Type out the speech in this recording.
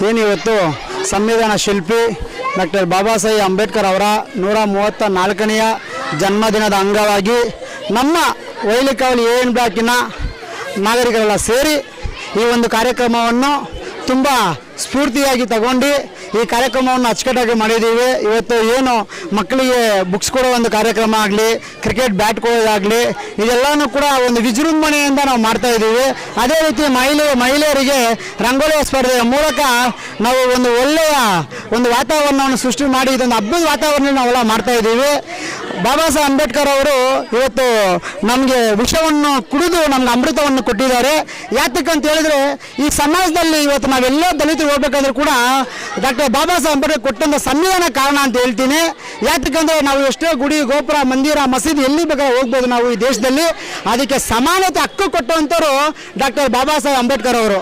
ಏನಿವತ್ತು ಸಂವಿಧಾನ ಶಿಲ್ಪಿ ಡಾಕ್ಟರ್ ಬಾಬಾ ಸಾಹೇಬ್ ಅಂಬೇಡ್ಕರ್ ಅವರ 134ನೆಯ ಜನ್ಮದಿನದ ಅಂಗವಾಗಿ ನಮ್ಮ ವೈಲಿಕಾವಲಿ ಎ ಎನ್ ಬ್ಲಾಕಿನ ನಾಗರಿಕರೆಲ್ಲ ಸೇರಿ ಈ ಒಂದು ಕಾರ್ಯಕ್ರಮವನ್ನು ತುಂಬ ಸ್ಫೂರ್ತಿಯಾಗಿ ತಗೊಂಡು ಈ ಕಾರ್ಯಕ್ರಮವನ್ನು ಅಚ್ಚುಕಟ್ಟಾಗಿ ಮಾಡಿದ್ದೀವಿ. ಇವತ್ತು ಏನು ಮಕ್ಕಳಿಗೆ ಬುಕ್ಸ್ ಕೊಡೋ ಒಂದು ಕಾರ್ಯಕ್ರಮ ಆಗಲಿ, ಕ್ರಿಕೆಟ್ ಬ್ಯಾಟ್ ಕೊಡೋದಾಗಲಿ, ಇದೆಲ್ಲನೂ ಕೂಡ ಒಂದು ವಿಜೃಂಭಣೆಯಿಂದ ನಾವು ಮಾಡ್ತಾ ಇದ್ದೀವಿ. ಅದೇ ರೀತಿ ಮಹಿಳೆಯರಿಗೆ ರಂಗೋಲಿ ಸ್ಪರ್ಧೆಯ ಮೂಲಕ ನಾವು ಒಂದು ಒಳ್ಳೆಯ ಒಂದು ವಾತಾವರಣವನ್ನು ಸೃಷ್ಟಿ ಮಾಡಿ ಇದೊಂದು ಹಬ್ಬದ ವಾತಾವರಣ ನಾವೆಲ್ಲ ಮಾಡ್ತಾ ಇದ್ದೀವಿ. ಬಾಬಾ ಸಾಹೇಬ್ ಅಂಬೇಡ್ಕರ್ ಅವರು ಇವತ್ತು ನಮಗೆ ವಿಷವನ್ನು ಕುಡಿದು ನಮ್ಗೆ ಅಮೃತವನ್ನು ಕೊಟ್ಟಿದ್ದಾರೆ. ಯಾತಕ್ಕಂತ ಹೇಳಿದ್ರೆ ಈ ಸಮಾಜದಲ್ಲಿ ಇವತ್ತು ನಾವೆಲ್ಲ ದಲಿತರು ಹೋಗ್ಬೇಕಾದ್ರೂ ಕೂಡ ಡಾಕ್ಟರ್ ಬಾಬಾ ಸಾಹೇಬ್ ಅಂಬೇಡ್ಕರ್ ಕೊಟ್ಟಂಥ ಸಂವಿಧಾನ ಕಾರಣ ಅಂತ ಹೇಳ್ತೀನಿ. ಯಾತಕ್ಕಂದ್ರೆ ನಾವು ಎಷ್ಟೋ ಗುಡಿ ಗೋಪುರ ಮಂದಿರ ಮಸೀದಿ ಎಲ್ಲಿ ಬೇಕಾದ್ರೆ ಹೋಗ್ಬೋದು ನಾವು ಈ ದೇಶದಲ್ಲಿ. ಅದಕ್ಕೆ ಸಮಾನತೆ ಹಕ್ಕು ಕೊಟ್ಟಂಥವ್ರು ಡಾಕ್ಟರ್ ಬಾಬಾ ಸಾಹೇಬ್ ಅಂಬೇಡ್ಕರ್ ಅವರು.